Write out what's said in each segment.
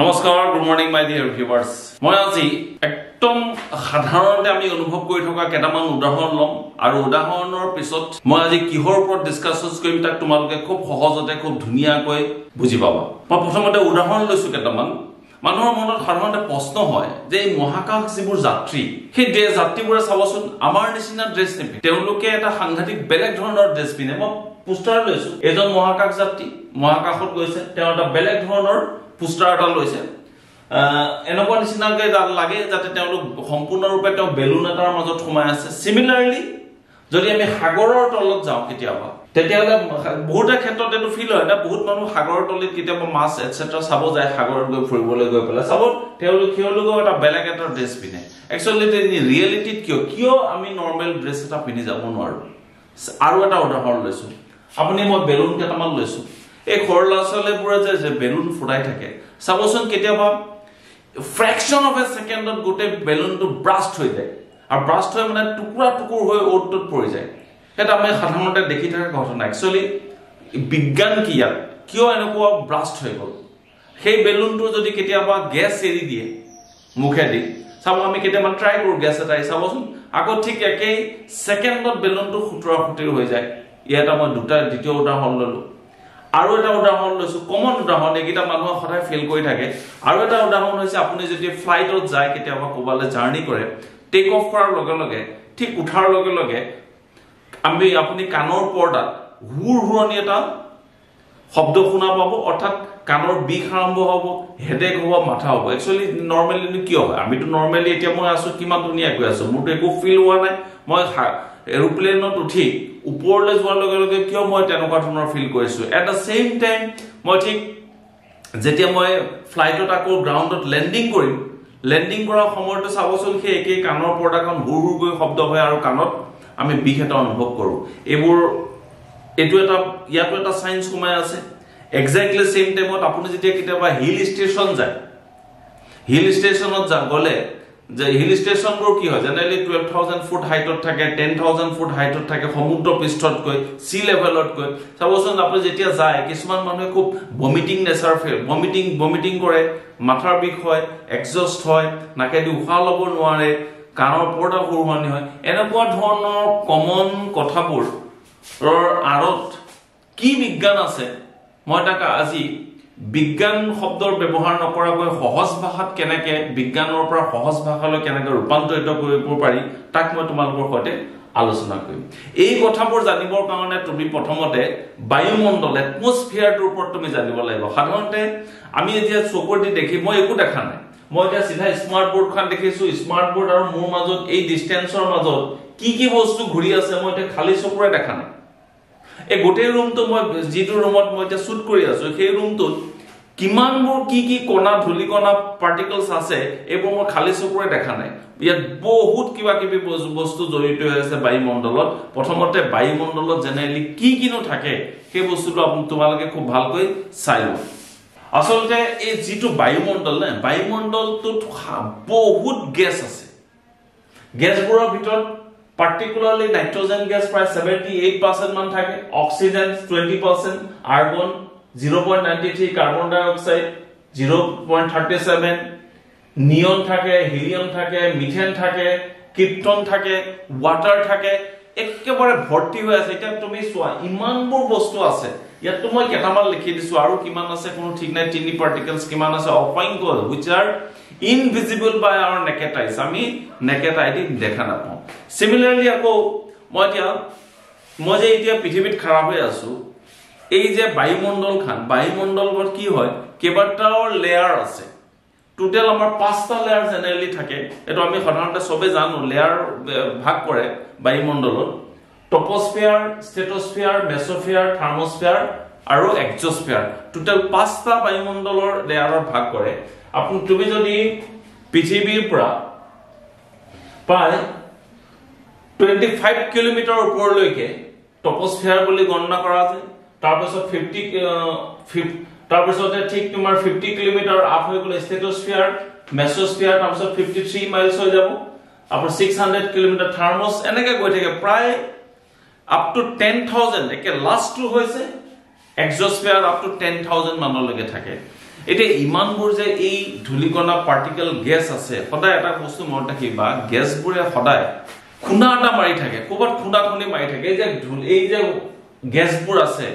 নমস্কাৰ good morning মাই dear viewers মই আজি একদম সাধাৰণতে আমি অনুভৱ কৰি থকা কেটামান উদাহৰণ লম আৰু উদাহৰণৰ পিছত মই আজি কিহৰ ওপৰত ডিসকাশনছ কৰিম তাক তোমালোকে খুব সহজতে খুব ধুনিয়াকৈ বুজি পাবা মই প্ৰথমতে উদাহৰণ লৈছো কেটামান মানুহৰ মনত সাধাৰণতে প্ৰশ্ন হয় যে এই মহাকাশ যিবোৰ যাত্ৰী সেই যাত্ৰীবোৰে চাবচোন আমাৰ নিচিনা ড্ৰেছ নিপিন্ধে তেওঁলোকে এটা সাংঘাতিক বেলেগ ধৰণৰ ড্ৰেছ পিন্ধে মই পোষ্টাৰ লৈছো এজন মহাকাশ যাত্ৰী মহাকাশত গৈছে তেওঁ এটা বেলেগ ধৰণৰ পোষ্টাৰ এটা লৈছে এনেকুৱা নিচিনাকৈ লাগে যাতে তেওঁলোক সম্পূৰ্ণৰূপে তেওঁ বেলুন এটাৰ মাজত সোমাই আছে সিমিলাৰলি যদি আমি সাগৰৰ তলত যাওঁ কেতিয়াবা তেতিয়ালে বহুতে ক্ষেত্ৰত এটো ফিল হয় না বহুত মানুহ সাগৰৰ তলত কেতিয়াবা মাছ এটসেট্ৰা চাব যায় সাগৰত গৈ ফুৰিবলৈ গৈ পেলাই চাব তেওঁলোক এটা বেলেগ এটা ড্ৰেছ পিনে একচুয়ালি ৰিয়েলিটিত কিয় আমি নৰমাল ড্ৰেছ এটা পিনি যাব নোৱাৰো আৰু এটা উদাহৰণ লৈছো আপুনি মই বেলুন কেটামান লৈছো এই খৰলাছলেপুৰে যে বেলুন ফুটাই থাকে চাবচোন কেতিয়াবা ফ্ৰেকশন অফ এ সেকেন্ডত গোটে বেলুনটো ব্ৰাষ্ট হৈ যায় আৰু ব্ৰাষ্ট হৈ মানে টুকুৰা টুকুৰ হৈ ওটত পৰি যায় এটা আমি সাধাৰণতে দেখি থকা ঘটনা একচুয়ালি বিজ্ঞান কিয় এনেকুৱা ব্ৰাষ্ট হৈ গল সেই বেলুনটো যদি কেতিয়াবা গ্যাস এৰি দিয়ে মুখেদি চাব আমি কেতিয়াবা ট্ৰাই কৰো গ্যাস এটা চাবচোন আকৌ ঠিক একেই সেকেন্ডত বেলুনটো খুটৰা খুটিৰ হৈ যায় ইয়াত মই দ্বিতীয় উদাহৰণ ললো আৰু এটা উদাহৰণ লৈছো কমন উদাহৰণ একিটা মানুহ সদায় ফেল কৰি থাকে আৰু এটা উদাহৰণ হৈছে আপুনি যদি ফ্লাইটত যায় কেতিয়াবা কোবালে জাৰ্নি কৰে টেক অফ কৰাৰ লগে লগে ঠিক উঠাৰ লগে লগে আপুনি কাণৰ পৰ্দাত হুৰহুৰণি এটা শব্দ শুনা পাব অৰ্থাৎ কাণৰ বিষ আৰম্ভ হ'ব হেডেক হ'ব মাথা হ'ব একচুয়ালি নৰমালি কি হয় আমিটো নৰমালি এতিয়া মই আছো কিমান ধুনিয়া কৈ আছো মোৰটো একো ফিল হোৱা নাই মই এৰোপ্লেনত উঠি ওপৰলৈ যোৱাৰ লগে লগে কিয় মই তেনেকুৱা ধৰণৰ ফিল কৰিছো এট দা সেম টাইম মই ঠিক যেতিয়া মই ফ্লাইটত আকৌ গ্ৰাউণ্ডত লেন্ডিং কৰাৰ সময়টো চাবচোন সেই একে কাণৰ পৰ্দাখন হুৰ গৈ শব্দ হয় আৰু কাণত আমি বিষ এটা অনুভৱ কৰো এটো এটা ইয়াতো এটা সাইন্স কোমাই আছে এক্স্যাক্টলি সেম টাইমত আপুনি যেতিয়া কেতিয়াবা হিল ষ্টেচনত গলে যে হিল ষ্টেচনবোৰ কি হয় জেনেৰেলি 12000 ফুট হাইটত থাকে 10000 ফুট হাইটত থাকে সমুদ্ৰ পৃষ্ঠত কৈ সি লেভেলত কৈ চাবচোন আপুনি যেতিয়া যায় কিছুমান মানুহে খুব ভমিটিং নেচাৰ ভমিটিং কৰে মাথাৰ বিষ হয় এক্সজস্ট হয় নাকেদি উশাহ ল'ব নোৱাৰে কাণৰ পৰ্দা ঘূৰণি হয় এনেকুৱা ধৰণৰ কমন কথাবোৰ আৰত কি বিজ্ঞান আছে মই তাক আজি বিজ্ঞান শব্দৰ ব্যৱহাৰ নকৰাকৈ সহজ ভাষাত কেনেকে বিজ্ঞানৰ পৰা সহজ ভাষালৈ কেনেকে ৰূপান্তৰিত কৰিব পাৰি তাক মই তোমালোকৰ সৈতে আলোচনা কৰিম এই কথাবোৰ জানিবৰ কাৰণে তুমি প্ৰথমতে বায়ুমণ্ডল এটমস্ফিয়াৰটোৰ ওপৰত তুমি জানিব লাগিব সাধাৰণতে আমি এতিয়া চকুৰে দেখি মই একো দেখা নাই মই এতিয়া সিধা স্মাৰ্ট বোৰ্ডখন দেখিছো স্মাৰ্ট বোৰ্ড আৰু মোৰ মাজত এই ডিসটেন্সৰ মাজত কি বস্তু ঘূৰি আছে মই এতিয়া খালি চকুৰে দেখা নাই এই গোটেই ৰুমটো মই যিটো ৰুমত মই এতিয়া শুট কৰি আছো সেই ৰুমটোত কিমানবোৰ কি কণা ধুলি কণা পাৰ্টিকলছ আছে এইবোৰ মই খালি চকুৰে দেখা নাই ইয়াত বহুত কিবা কিবি বস্তু জড়িত হৈ আছে বায়ুমণ্ডলত প্ৰথমতে বায়ুমণ্ডলত জেনেৰেলি কিনো থাকে সেই বস্তুটো তোমালোকে খুব ভালকৈ চাই লও আসলতে এই যিটো বায়ুমণ্ডল না বায়ুমণ্ডলটোত বহুত গেছ আছে গেছবোৰৰ ভিতৰত particularly nitrogen gas price 78% মান থাকে oxygen 20% argon 0.93 carbon dioxide 0.37 neon থাকে helium থাকে methane থাকে krypton থাকে water থাকে একেবাৰে ভৰ্তি হৈ আছে এটা তুমি সোৱা ইমানবোৰ বস্তু আছে ইয়াত মই কেটামান লিখি দিছো আৰু কিমান আছে কোনো ঠিক নাই tiny particles কিমান আছে অপইংকল which are invisible by our naked eyes আমি naked eye দেখা নাপাও সিমিলারলি আকৌ মই যে এতিয়া পৃথিৱীত খাৰা হৈ আছো এই যে বায়ুমণ্ডলৰ কি হয় কেইবাটাও লেয়াৰ আছে টোটাল আমাৰ 5টা লেয়াৰ জেনেৰেলি থাকে এটো আমি সাধাৰণতে সবে জানো লেয়াৰ ভাগ কৰে বায়ুমণ্ডলত টপোস্ফিয়াৰ ষ্ট্ৰেটোস্ফিয়াৰ মেসোস্ফিয়াৰ থাৰ্মোস্ফিয়াৰ আৰু এক্সোস্ফিয়াৰ টোটাল 5টা বায়ুমণ্ডলৰ লেয়াৰৰ ভাগ কৰে তুমি যদি পৃথিৱীৰ পৰা প্ৰায় 25 কিলোমিটাৰ ওপৰলৈকে টপোস্ফিয়াৰ বুলি গণনা কৰা আছে তাৰপিছত 50 ঠিক তোমাৰ 50 কিলোমিটাৰ আপ হৈ গলে ষ্ট্ৰেটোস্ফিয়াৰ মেসোস্ফিয়াৰ তাৰপিছত 53 মাইলছ হৈ যাব আপৰ 600 কিলোমিটাৰ থাৰ্মোস এনেকৈ গৈ থাকে প্ৰায় আপ টু 10000 একে লাষ্টটো হৈছে এক্সোস্ফিয়াৰ আপ টু 10,000 মানলৈকে থাকে এতিয়া ইমানবোৰ যে এই ধূলিকণা পাৰ্টিকেল গেছ আছে সদায় এটা বস্তু মনত ৰাখিবা গেছবোৰে সদায় খুনা এটা মাৰি থাকে ক'ৰবাত খুনা খুনি মাৰি থাকে এই যে গেছবোৰ আছে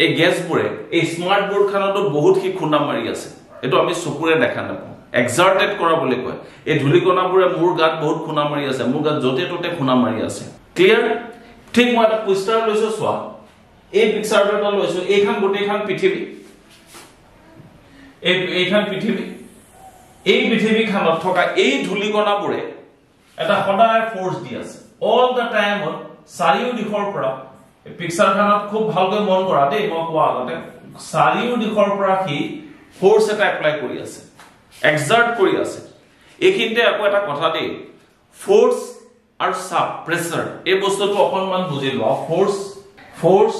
এই গেছবোৰে এই স্মাৰ্ট বোৰ্ড খানতো বহুত কি খুনা মাৰি আছে এটো আমি চকুৰে দেখা নাপাওঁ এক্সাৰ্টেড কৰা বুলি কয় এই ধূলিকণাবোৰে মোৰ গাত বহুত খুনা মাৰি আছে মোৰ গাত যতে ততে খুনা মাৰি আছে ক্লিয়াৰ ঠিক মই এটা পোষ্টাৰ লৈছো চোৱা এই পিকচাৰটো এটা লৈছো এইখন গোটেইখন পৃথিৱী এইখন পৃথিৱী এই পৃথিৱীখনত থকা এই ধূলিকণাবোৰে এটা সদায় ফোৰ্স দি আছে অল দা টাইম চাৰিও দিশৰ পৰা পিকচাৰখনত খুব ভালকৈ মন কৰা দেই মই কোৱা আগতে চাৰিও দিশৰ পৰা কি ফোৰ্স এটা এপ্লাই কৰি আছে এক্সাৰ্ট কৰি আছে এইখিনিতে আকৌ এটা কথা দেই ফোৰ্স আৰু সাব প্ৰেছাৰ এই বস্তুটো অকনমান বুজি লোৱা ফোৰ্স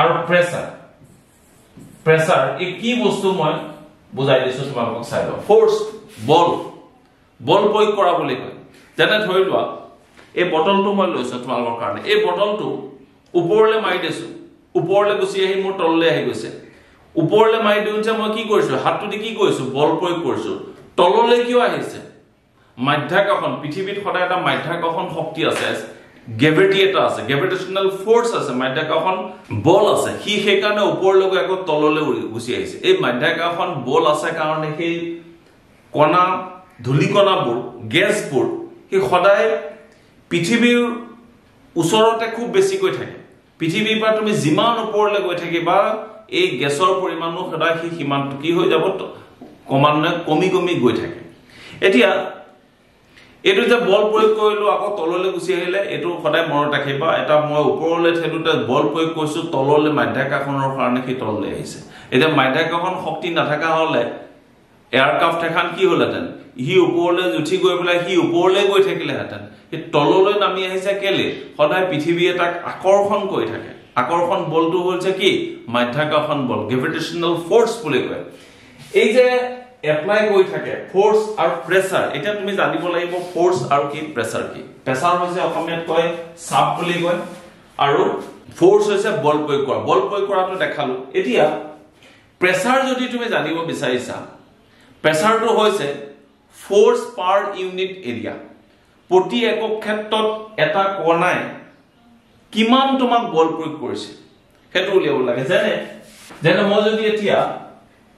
আৰু প্ৰেছাৰ এই কি বস্তু মই বুজাই দিছো তোমালোকক চাই লও ফোৰ্স বল প্ৰয়োগ কৰা বুলি কয় যেনে ধৰি লোৱা এই বটলটো মই লৈছো তোমালোকৰ কাৰণে এই বটলটো ওপৰলৈ মাৰি দিছো ওপৰলৈ গুচি আহি মোৰ তললৈ আহি গৈছে ওপৰলৈ মাৰি দিওঁতে মই কি কৰিছো হাতটো দি কি কৰিছো বল প্ৰয়োগ কৰিছো তললৈ কিয় আহিছে মাধ্যাকৰ্ষণ পৃথিৱীত সদায় এটা মাধ্যাকৰ্ষণ শক্তি আছে গ্ৰেভিটি এটা আছে গ্ৰেভিটেশনাল ফোৰ্স আছে মাধ্যাকৰ্ষণ বল আছে কি সেইকাৰণে ওপৰলৈ আকৌ তললৈ গুচি আহিছে এই মাধ্যাকৰ্ষণ বল আছে কাৰণে সেই কণা ধূলিকণাবোৰ গেছবোৰ কি সদায় পৃথিৱীৰ ওচৰতে খুব বেছিকৈ থাকে পৃথিৱীৰ পৰা তুমি যিমান ওপৰলৈ গৈ থাকিবা এই গেছৰ পৰিমাণো সদায় কি সীমান্ত কি হৈ যাব ক্ৰমান্বয়ে কমি গৈ থাকে এতিয়া এটো যে বল প্ৰয়োগ কৰিলো আকৌ তললৈ গুচি আহিলে এটো সদায় মনত ৰাখিবা এটা মই ওপৰলৈ ঠেলুতে বল প্ৰয়োগ কৰিছো তললৈ মাধ্যাকৰ্ষণৰ কাৰণে কি তললৈ আহিছে এতিয়া মাধ্যাকৰ্ষণ শক্তি নাথাকা হলে এয়াৰক্ৰাফ্ট এখন কি হলহেঁতেন হি ওপৰলৈ উঠি গৈ পেলাই হি ওপৰলৈ গৈ থাকিলেহেঁতেন এই তললৈ নামি আহিছে কেলে সদায় পৃথিৱী এটাক আকৰ্ষণ কৰি থাকে আকৰ্ষণ বলটো হৈছে কি মাধ্যাকৰ্ষণ বল গ্ৰেভিটেশনাল ফোৰ্স বুলি কয় এই যে এপ্লাই কৰি থাকে ফোৰ্স আৰু প্ৰেছাৰ এটা তুমি জানিব লাগিব ফোৰ্স আৰু কি প্ৰেছাৰ হৈছে অসমীয়াত কয় চাপ বুলি কয় আৰু ফোৰ্স হৈছে বল প্ৰয়োগ কৰাটো দেখালো এতিয়া প্ৰেছাৰ যদি তুমি জানিব বিচাৰিছা প্ৰেছাৰটো হৈছে ফোৰ্স পাৰ ইউনিট এৰিয়া প্ৰতি একক ক্ষেত্ৰত এটা কণাই কিমান তোমাক বল প্ৰয়োগ কৰিছে হেতু উলিয়াব লাগে যেনে মই যদি এতিয়া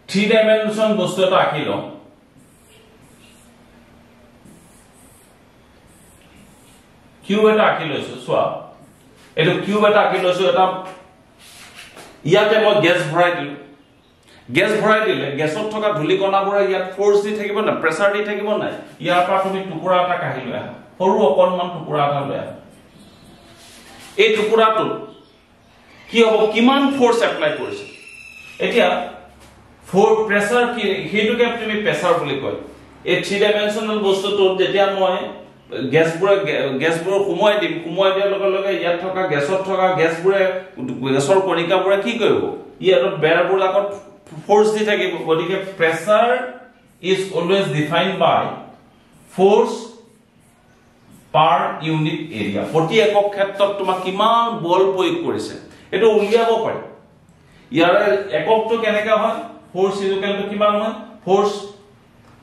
3 ডাইমেনশন বস্তু এটা আঁকি লওঁ কিউব এটা আঁকি লৈছো চোৱা এটো কিউব এটা আঁকি লৈছো এটা ইয়াতে মই গেছ ভৰাই দিলে গেছত থকা ধূলিকণাবোৰে ইয়াত ফোৰ্স দি থাকিব না প্ৰেছাৰ দি থাকিব না ইয়াৰ পৰা তুমি টুকুৰা এটা কাঢ়ি লৈ আহা সৰু অকনমান টুকুৰা এটা লৈ আহা এই টুকুৰাটো কি হ'ব কিমান ফোৰ্স এপ্লাই কৰিছে এতিয়া প্ৰেছাৰ কি হেতুকে তুমি প্ৰেছাৰ বুলি কয় এই 3 ডাইমেনশনাল বস্তুটো যেতিয়া মই গেছবোৰ সুমুৱাই দিয়াৰ লগে লগে ইয়াত থকা গেছত থকা গেছৰ কণিকাবোৰে কি কৰিব ইয়াত বেৰবোৰ আগত ফোৰ্স দি থাকিব গতিকে pressure is always defined by force per unit area প্ৰতি একক ক্ষেত্ৰত তোমাক কিমান বল প্ৰয়োগ কৰিছে এটো উলিয়াব পাৰি ইয়াৰ এককটো কেনেকা হয় ফোৰ্স ইকুৱেলটো কিমান হয়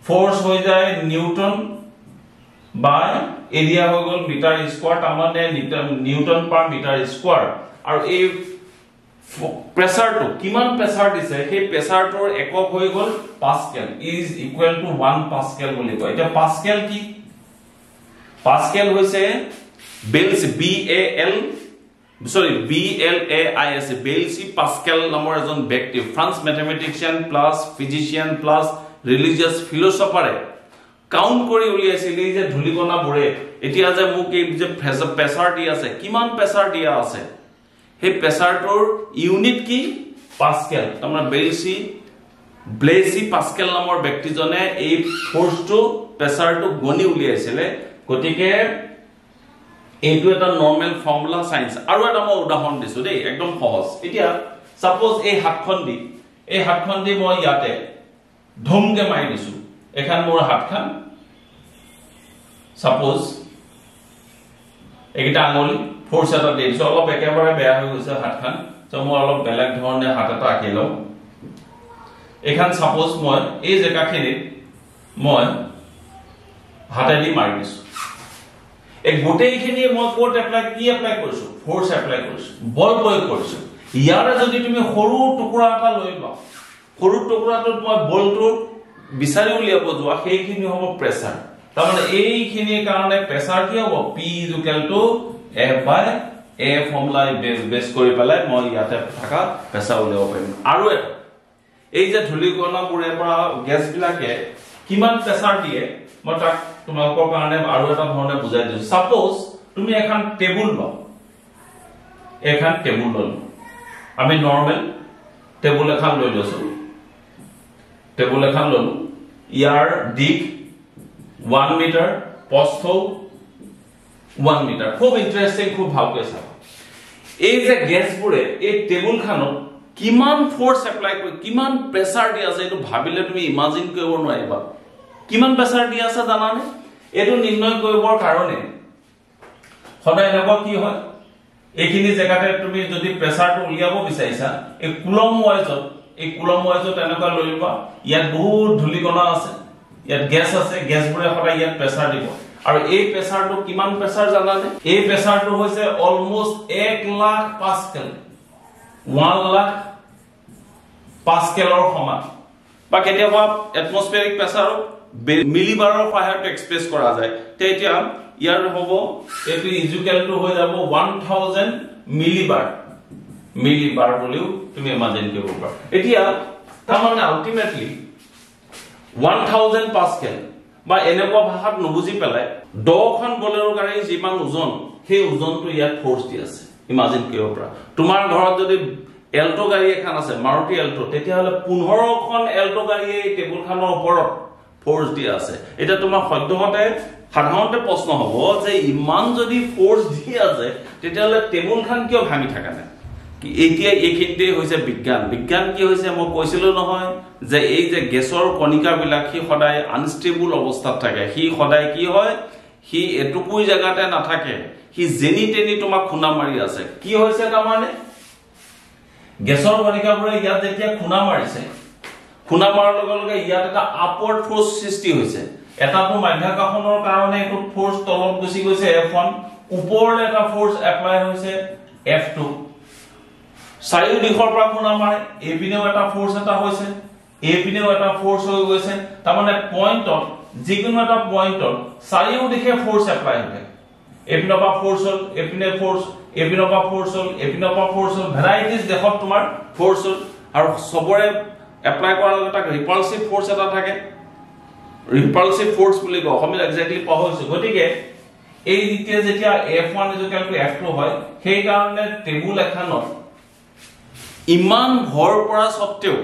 ফোৰ্স হৈ যায় নিউটন বাই এৰিয়া হৈ গল মিটাৰ স্কয়াৰ তাৰমানে নিউটন পাৰ মিটাৰ স্কয়াৰ আৰু এই প্ৰেছাৰটো কিমান প্ৰেছাৰ দিছে সেই প্ৰেছাৰটোৰ একক হৈ গল pascal is equal to 1 pascal বুলি কয় এতিয়া পাস্কেল কি পাস্কেল হৈছে বেলছি BLAIS বেলছি পাস্কেল নামৰ এজন ব্যক্তি France mathematician plus physician plus religious ফিলোসফাৰে কাউন্ট কৰি উলিয়াইছিল যে ধূলিকণাবোৰে এতিয়া যে মোক এই যে প্ৰেছাৰ দি আছে কিমান প্ৰেছাৰ দিয়া আছে সেই প্ৰেছাৰটোৰ ইউনিট কি পাস্কেল তাৰমানে ব্লেজি পাস্কেল নামৰ ব্যক্তিজনে এই ফোৰ্সটো প্ৰেছাৰটো গণি উলিয়াইছিল গতিকে এইটো এটা নৰমাল ফৰ্মুলা সায়েন্স আৰু এটা মই উদাহৰণ দিছো দেই একদম সহজ এতিয়া সাপোজ এই হাতখন দি মই ইয়াতে ধমকে মাৰি দিছো এখন মোৰ হাতখন সাপোজ এইটা আঙুলি ফোৰ্স এটা দি দিছো অলপ একেবাৰে বেয়া হৈ গৈছে হাতখান তো মই অলপ বেলেগ ধৰণে হাত এটা আঁকি লম এখান সাপোজ মই এই জেগাখিনি মই হাতেদি মাৰি দিছো এই গোটেইখিনি মই কোট এপ্লাই কৰিছো ফোৰ্স এপ্লাই কৰিছো বল প্ৰয়োগ কৰিছো ইয়াৰে যদি তুমি সৰু টুকুৰা এটা লৈ লোৱা সৰু টুকুৰাটোত মই বলটো বিচাৰি উলিয়াব যোৱা সেইখিনি হ'ব প্ৰেসাৰ তাৰ মানে এইখিনিৰ কাৰণে প্ৰেসাৰ কি হ'ব P = F/A ফৰ্মুলা বেস কৰি পেলাই মই ইয়াতে থাকা প্ৰেসাৰ উলিয়াব পাৰিম আৰু এই যে ধূলিকণাবোৰে পৰা গ্যাস বিলাকে কিমান প্ৰেসাৰ দিয়ে মই তাক তোমালোকৰ কাৰণে আৰু এটা ধৰণে বুজাই দিছো সাপোজ তুমি এখন টেবুল লও এখন টেবুল লও আমি নরমাল টেবুল এখন লৈ লৈছো টেবুল এখন ললো ইয়াৰ দিক 1 মিটাৰ প্ৰস্থ 1 মিটাৰ খুব ইন্টাৰেস্টিং খুব ভালকৈ চাবা এই যে গ্যাসবোৰে এই টেবুল খানত কিমান ফোৰ্স এপ্লাই কৰি কিমান প্ৰেসাৰ দি আছে এটো ভাবিলে তুমি ইমাজিন কৰিব নোৱাৰিবা কিমান প্ৰেসাৰ দি আছে জানানে এটো নিৰ্ণয় কৰিবৰ কাৰণে সদায় এনেকুৱা কি হয় এইখিনি জেগাতে তুমি যদি প্ৰেসাৰটো উলিয়াব বিচাৰিছা এই কুলম ওয়াইজত এনেকুৱা লইবা ইয়াত বহুত ধূলিকণা আছে ইয়াত গ্যাস আছে গ্যাসবোৰে সদায় ইয়াত প্ৰেসাৰ দিব আৰু এই প্ৰেসাৰটো কিমান প্ৰেসাৰ জানানে এই প্ৰেসাৰটো হৈছে অলমোস্ট 1 লাখ পাস্কেল 1 লাখ পাস্কেলৰ সমান বা কেতিয়াবা এটমস্ফিয়াৰিক প্ৰেসাৰ মিলিবাৰৰ সহায়ত এক্সপ্ৰেছ কৰা যায় তেতিয়া ইয়াৰ হ'ব এটো ইকুৱেল টু হৈ যাব 1000 মিলিবাৰ বুলিও তুমি ইমাজিন কৰিব পাৰা এতিয়া তাৰমানে আলটিমেটলি 1000 পাস্কেল বা এনেকুৱা ভাষাত নুবুজি পেলাই 10খন বলেৰো গাড়ী যিমান ওজন সেই ওজনটো ইয়াত ফোৰ্স দি আছে ইমাজিন কৰিব পাৰা তোমাৰ ঘৰত যদি এল্টো গাড়ী এখন আছে মাৰুতি এল্টো তেতিয়া হলে 15খন এল্টো গাড়ী এই টেবুলখনৰ ওপৰত ফোৰ্স দি আছে এটা তোমাৰ সদ্যহতে সাধাৰণতে প্ৰশ্ন হ'ব যে ইমান যদি ফোর্স দি আছে তেতিয়া হলে টেবুলখন কিয় ভাঙি থকা নাই এতিয়া এইখিনিতে হৈছে বিজ্ঞান কি হৈছে মই কৈছিলো নহয় যে এই যে গ্যাসৰ কণিকা বিলাক কি সদায় আনষ্টেবল অৱস্থাত থাকে কি সদায় কি হয় কি এটুকুই জায়গাতে নাথাকে কি জেনি টেনি তোমাক খুনা মাৰি আছে কি হৈছে তাৰমানে গ্যাসৰ কণিকাবোৰে ইয়াত যেতিয়া খুনা মাৰিছে খুনা মাৰাৰ লগে লগে ইয়াত এটা আপওয়াৰ্ড ফোৰ্স সৃষ্টি হৈছে এটাটো মাধ্যাকৰ্ষণৰ কাৰণে এটো ফোৰ্স তলত গুছি গৈছে F1 ওপৰলে এটা ফোৰ্স এপ্লাই হৈছে F2 চাৰিও দিশৰ পৰা খুনা মাৰে এপিনেও এটা ফোৰ্স এটা হৈছে এপিনেও এটা ফোৰ্স হৈ গৈছে তাৰ মানে পইণ্টত যিকোনো এটা পইণ্টত চাৰিও দিশে ফোৰ্স এপ্লাই হয় এপিনৰ পৰা ফোৰ্স হল এপিনে ফোৰ্স এপিনৰ পৰা ফোৰ্স হল এপিনৰ পৰা ফোৰ্স হল ভেৰাইটিজ দেখত তোমাৰ ফোৰ্স হল আৰু সবৰে এপ্লাই কৰাৰ লগে এটা ৰিপালসিভ ফোৰ্স এটা থাকে ৰিপালসিভ ফোৰ্স বুলি কয় আমি এক্স্যাক্টলি পাহৰিছো গতিকে এই ৰীতিয়ে যেতিয়া F1 = F2 হয় সেই কাৰণে টেবুল এখনত ইমান ভৰ পৰা সত্ত্বেও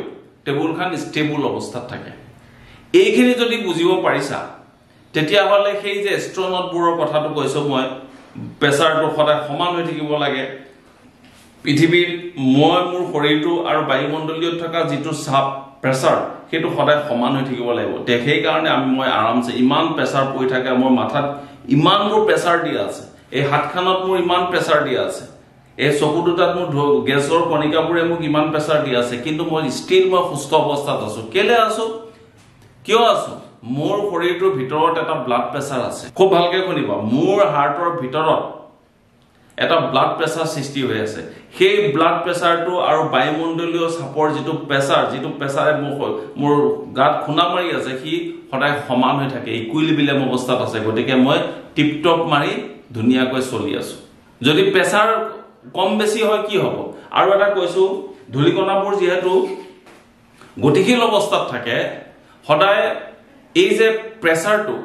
টেবুলখন ষ্টেবল অৱস্থাত থাকে এইখিনি যদি বুজিব পাৰিছা তেতিয়া হলে সেই যে এস্ট্ৰনটবোৰৰ কথাটো কৈছো মই প্ৰেসাৰটো সদায় সমান হৈ থাকিব লাগে পৃথিৱীৰ মোৰ শৰীৰটো আৰু বায়ুমণ্ডলীয়ত থকা যেটো চাপ প্ৰেসাৰ সেইটো সদায় সমান হৈ থাকিব লাগিব সেই কাৰণে মই আৰামছে ইমান প্ৰেসাৰ পৰি থাকে মোৰ মাথাত ইমান মোৰ প্ৰেসাৰ দিয়া আছে এই হাতখনত মোৰ ইমান প্ৰেসাৰ দিয়া আছে এই চকু দুটাত মোৰ গ্যাসৰ কণিকাবোৰে মোক ইমান প্ৰেসাৰ দিয়া আছে কিন্তু মই ষ্টিল মই সুস্থ অৱস্থাত আছো কেলে আছো কিয় আছো মোৰ শৰীৰটোৰ ভিতৰত এটা ব্লাড প্ৰেসাৰ আছে খুব ভালকে শুনিবা মোৰ হাৰ্টৰ ভিতৰত এটা ব্লাড প্ৰেসাৰ সৃষ্টি হৈ আছে সেই ব্লাড প্ৰেসাৰটো আৰু বায়ুমণ্ডলীয় চাপৰ যেটো প্ৰেসাৰে মোৰ গাত খুনা মাৰি আছে কি সদায় সমান হৈ থাকে ইকুইলিব্ৰিয়াম অৱস্থাত আছে গতিকে মই টিপটপ মাৰি ধুনিয়াকৈ চলি আছো যদি প্ৰেসাৰ কম বেছি হয় কি হ'ব আৰু এটা কৈছো ধূলিকণাবোৰ যেহেতু গতিশীল অৱস্থাত থাকে সদায় এই যে প্ৰেসাৰটো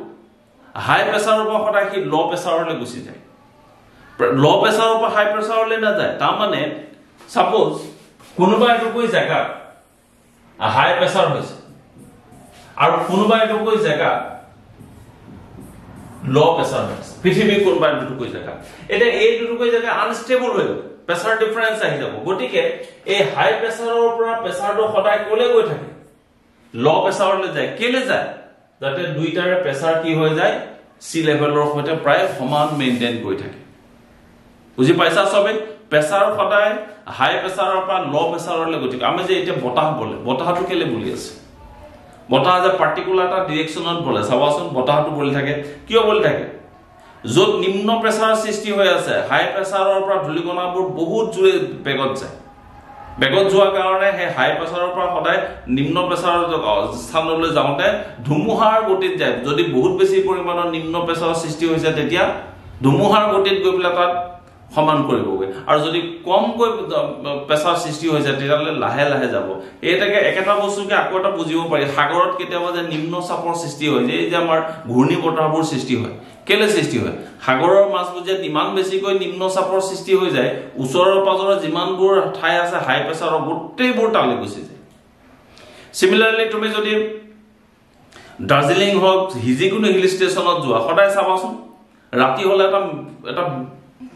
হাই প্ৰেসাৰৰ পৰা সদায় কি ল প্ৰেসাৰলৈ গুচি যায় ল প্ৰেসাৰৰ পৰা হাই প্ৰেসাৰলৈ না যায় তাৰ মানে সাপোজ কোনোবা এটুকুই জায়গা হাই প্ৰেসাৰ হৈছে আৰু কোনোবা এটুকুই জায়গা ল প্ৰেসাৰ হৈছে পৃথিৱীৰ কোনোবা এটুকুই জায়গা এটা এই দুটুকুই জায়গা আনষ্টেবল হৈ গ'ল প্ৰেসাৰ ডিফাৰেন্স আহি যাব গতিকে এই হাই প্ৰেসাৰৰ পৰা প্ৰেসাৰটো সদায় কলে গৈ থাকে ল প্ৰেসাৰলৈ যায় কেলে যায় যাতে দুইটাৰে প্ৰেসাৰ কি হৈ যায় সি লেভেলৰ সৈতে প্ৰায় সমান মেইনটেইন কৰি থাকে বুজি পাইছা সবে প্ৰেছাৰ সদায় হাই প্ৰেছাৰৰ পৰা ল' প্ৰেছাৰলৈ গতি আমি যে এতিয়া বতাহ বলে বতাহটো কেলে বলি আছে বতাহ যে পাৰ্টিকুলাৰ এটা ডিৰেকশ্যনত বলে চাবাচোন বতাহটো বলি থাকে কিয় বলি থাকে য'ত নিম্ন প্ৰেছাৰৰ সৃষ্টি হৈ আছে হাই প্ৰেছাৰৰ পৰা ধূলিকণাবোৰ বহুত জোৰে বেগত যায় বেগত যোৱাৰ কাৰণে হে হাই প্ৰেছাৰৰ পৰা সদায় নিম্ন প্ৰেছাৰৰ স্থানলৈ যাওঁতে ধুমুহাৰ গতিত যায় যদি বহুত বেছি পৰিমাণৰ নিম্ন প্ৰেছাৰৰ সৃষ্টি হৈছে তেতিয়া ধুমুহাৰ গতিত গৈ পেলাই তাত সমান কৰিবগৈ আৰু যদি কমকৈ প্ৰেছাৰ সৃষ্টি হৈ যায় তেতিয়াহ'লে লাহে লাহে যাব এইটাকে একেটা বস্তুকে আকৌ এটা বুজিব পাৰি সাগৰত কেতিয়াবা যে নিম্ন চাপৰ সৃষ্টি হয় যে আমাৰ ঘূৰ্ণী বতাহবোৰ সৃষ্টি হয় কেলে সৃষ্টি হয় সাগৰৰ মাছবোৰ যে ইমান বেছিকৈ নিম্ন চাপৰ সৃষ্টি হৈ যায় ওচৰৰ পাজৰৰ যিমানবোৰ ঠাই আছে হাই প্ৰেছাৰৰ গোটেইবোৰ তালৈ গুচি যায় সিমিলাৰলি তুমি যদি দাৰ্জিলিং হওক যিকোনো হিল ষ্টেচনত যোৱা সদায় চাবাচোন ৰাতি হলে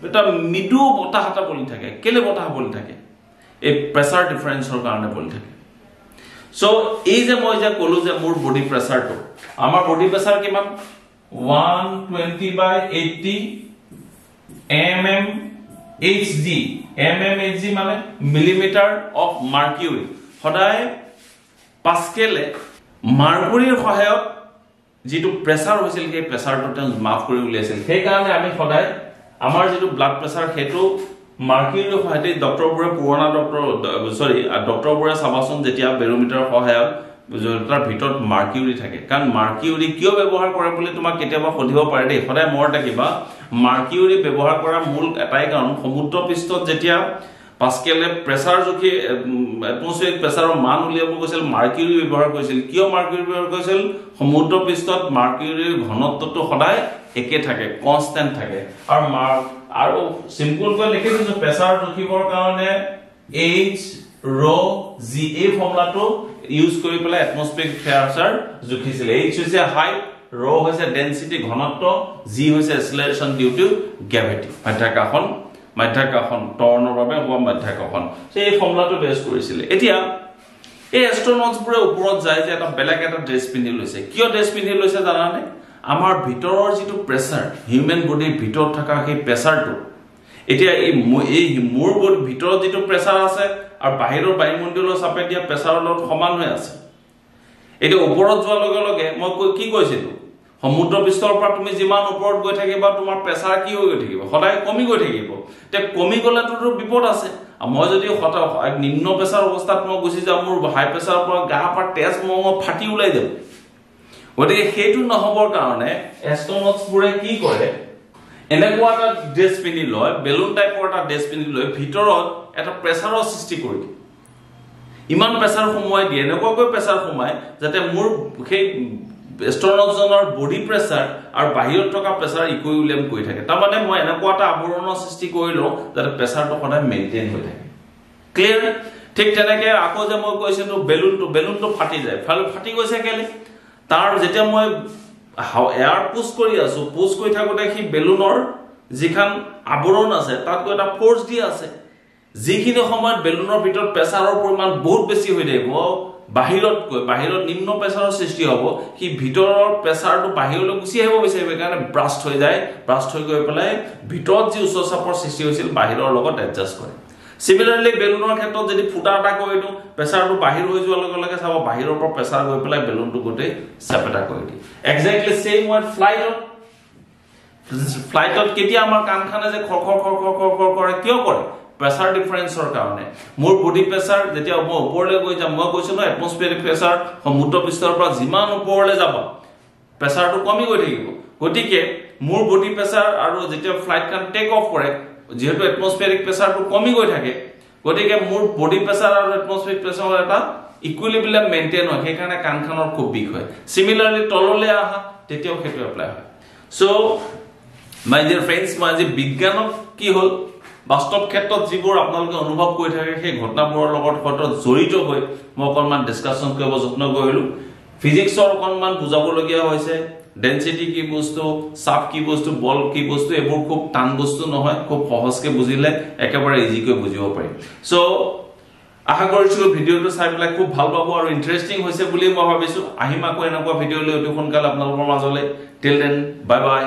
এটা মৃদু বতাহ এটা বলি থাকে কেলে বতাহ বলি থাকে এই প্ৰেছাৰ ডিফাৰেন্সৰ কাৰণে বলি থাকে সো এই যে মই যে কলো যে মোৰ বডি প্ৰেছাৰটো আমাৰ বডি প্ৰেছাৰ কিমান 120/80 mmHg mmHg মানে মিলিমিটাৰ অফ মাৰ্কিউৰি সদায় পাস্কেলে মাৰ্কুৰীৰ সহায়ত যেটো প্ৰেছাৰ হৈছিল সেই প্ৰেছাৰটো তেওঁ মাপ কৰি উলিয়াইছিল সেই কাৰণে আমি সদায় আমাৰ যেটো ব্লাড প্ৰেছাৰ হেতু মাৰ্কিউৰিৰ সহায়তে ডক্টৰবোৰে পুৰণা ডক্টৰবোৰে চাবাচোন যেতিয়া বেৰোমিটাৰৰ সহায়ত তাৰ ভিতৰত মাৰ্কিউৰি থাকে কাৰণ মাৰ্কিউৰি কিয় ব্যৱহাৰ কৰে বুলি তোমাক কেতিয়াবা সুধিব পাৰে দেই সদায় মনত ৰাখিবা মাৰ্কিউৰি ব্যৱহাৰ কৰাৰ মূল এটাই কাৰণ সমুদ্ৰ পৃষ্ঠত যেতিয়া পাস্কেলে প্ৰেছাৰ জুখি এটমস্ফিয়াৰিক প্ৰেছাৰৰ মান উলিয়াব গৈছিল মাৰ্কিউৰি ব্যৱহাৰ কৰিছিল কিয় মাৰ্কিউৰি ব্যৱহাৰ কৰিছিল সমুদ্ৰ পৃষ্ঠত মাৰ্কিউৰিৰ ঘনত্বটো সদায় একে থাকে কনস্ট্যান্ট থাকে আৰু সিম্পল কৈ লিখি দিছো প্ৰেছাৰ জুখিবৰ কাৰণে H rho G এই ফৰ্মুলাটো ইউজ কৰি পেলাই এটমস্ফিয়াৰিক প্ৰেছাৰ জুখিছিল H হৈছে হাইট rho হৈছে ডেনসিটি ঘনত্ব G হৈছে এক্সেলাৰেশন ডিউ টু গ্ৰেভিটি মাধ্যাকৰ্ষণ টৰ্ণৰ বাবে হোৱা মাধ্যাকৰ্ষণ সেই ফৰ্মুলাটো বেছ কৰিছিল এতিয়া এই এস্ট্ৰোনটছবোৰে ওপৰত যায় যে এটা বেলেগ এটা ড্ৰেছ পিন্ধি লৈছে কিয় ড্ৰেছ পিন্ধি লৈছে জানানে আমাৰ ভিতৰৰ যেটো প্ৰেছাৰ হিউম্যান বডিৰ ভিতৰত থকা সেই প্ৰেছাৰটো এতিয়া এই মোৰ বডিৰ ভিতৰত যেটো প্ৰেছাৰ আছে আৰু বাহিৰৰ বায়ুমণ্ডলৰ চাপে দিয়া প্ৰেছাৰৰ লগত সমান হৈ আছে এটা ওপৰত যোৱাৰ লগে লগে মই কি কৈছিলো সমুদ্ৰ পৃষ্ঠৰ পৰা তুমি যিমান ওপৰত গৈ থাকিবা তোমাৰ প্ৰেছাৰ কি হৈ গৈ থাকিব সদায় কমি গৈ থাকিব তে কমি গলেতো বিপদ আছে মই যদি নিম্ন প্ৰেছাৰ অৱস্থাত মই গুছি যাওঁ মোৰ হাই প্ৰেছাৰৰ পৰা গাৰ তেজ মঙ ফাটি ওলাই যাব গতিকে সেইটো নহবৰ কাৰণে এস্ট্ৰোনটছবোৰে কি কৰে এনেকুৱা এটা ড্ৰেছ পিন্ধি লয় বেলুন টাইপৰ এটা ড্ৰেছ পিন্ধি লয় ভিতৰত এটা প্ৰেছাৰৰ সৃষ্টি কৰি দিয়ে ইমান প্ৰেছাৰ সময় দিয়ে এনেকুৱাকৈ প্ৰেছাৰ সময় যাতে মোৰ সেই এস্ট্ৰোনটছৰ বডি প্ৰেছাৰ আৰু বাহিৰত থকা প্ৰেছাৰ ইকুইলিব্ৰিয়াম কৰি থাকে তাৰ মানে মই এনেকুৱা এটা আৱৰণৰ সৃষ্টি কৰিলো যাতে প্ৰেছাৰটো সদায় মেইনটেইন হৈ থাকে ক্লিয়াৰ ঠিক তেনেকৈ আকৌ যে মই কৈছিলো বেলুনটো ফাটি যায় ফাটি গৈছে কেলে তাৰ যেতিয়া মই এয়াৰ পুশ কৰি আছো পুশ কৰি থাকোতে কি বেলুনৰ যিখান আৱৰণ আছে তাত গৈ এটা ফোৰ্স দি আছে যিখিনি সময়ত বেলুনৰ ভিতৰত প্ৰেছাৰৰ পৰিমাণ বহুত বেছি হৈ থাকিব বাহিৰত নিম্ন প্ৰেছাৰৰ সৃষ্টি হ'ব কি ভিতৰৰ প্ৰেছাৰটো বাহিৰলৈ গুচি আহিব বিচাৰিব কাৰণে ব্ৰাষ্ট হৈ যায় ব্ৰাষ্ট হৈ গৈ পেলাই ভিতৰত যি উচ্চ চাপৰ সৃষ্টি হৈছিল বাহিৰৰ লগত এডজাষ্ট কৰে সিমিলাৰলি বেলুনৰ ক্ষেত্ৰত যদি ফুটা এটা কৰি দিও প্ৰেছাৰটো বাহিৰ হৈ যোৱাৰ লগে লগে চাব বাহিৰৰ পৰা প্ৰেছাৰ গৈ পেলাই বেলুনটো গোটেই চেপেটা কৰি দিয়ে এক্স্যাক্টলি সেম ওয়াৰ্ড ফ্লাইটত কেতিয়া আমাৰ কানখানে যে খৰখৰ কৰে কিয় কৰে প্ৰেছাৰ ডিফাৰেন্সৰ কাৰণে মোৰ বডি প্ৰেছাৰ যেতিয়া মই ওপৰলৈ গৈ যাম মই কৈছো ন এটমস্ফিয়াৰিক প্ৰেছাৰ সমুদ্ৰ পৃষ্ঠৰ পৰা যিমান ওপৰলৈ যাব প্ৰেছাৰটো কমি গৈ থাকিব গতিকে মোৰ বডি প্ৰেছাৰ আৰু যেতিয়া ফ্লাইটখন টেক অফ কৰে যেহেতু এটমস্ফিয়াৰিক প্ৰেছাৰটো কমি গৈ থাকে গতিকে মোৰ বডি প্ৰেছাৰ আৰু এটমস্ফিয়াৰিক প্ৰেছাৰৰ এটা ইকুইলিব্ৰিয়াম মেইনটেইন হয় সেইকাৰণে কানখানৰ খুব বিষ হয় সিমিলাৰলি তললৈ আহা তেতিয়াও সেইটো এপ্লাই হয় সো মাই ডিয়াৰ ফ্ৰেণ্ডছ মই আজি বিজ্ঞানত কি হল বাস্তৱ ক্ষেত্ৰত যিবোৰ আপোনালোকে অনুভৱ কৰি থাকে সেই ঘটনাবোৰৰ লগত হয়তো জড়িত হৈ মই অকণমান ডিসকাশন কৰিব যত্ন কৰিলো ফিজিক্সৰ অকণমান বুজাবলগীয়া হৈছে ডেনসিটি কি বস্তু চাপ কি বস্তু বল কি বস্তু এবোৰ খুব টান বস্তু নহয় খুব সহজকৈ বুজিলে একেবাৰে ইজিকৈ বুজিব পাৰি সো আশা কৰিছো ভিডিওটো চাই পেলাই খুব ভাল পাব আৰু ইন্টাৰেষ্টিং হৈছে বুলি মই ভাবিছো আহিম আকৌ এনেকুৱা ভিডিও লৈ অতি সোনকালে আপোনালোকৰ মাজলৈ টিল দেন বাই বাই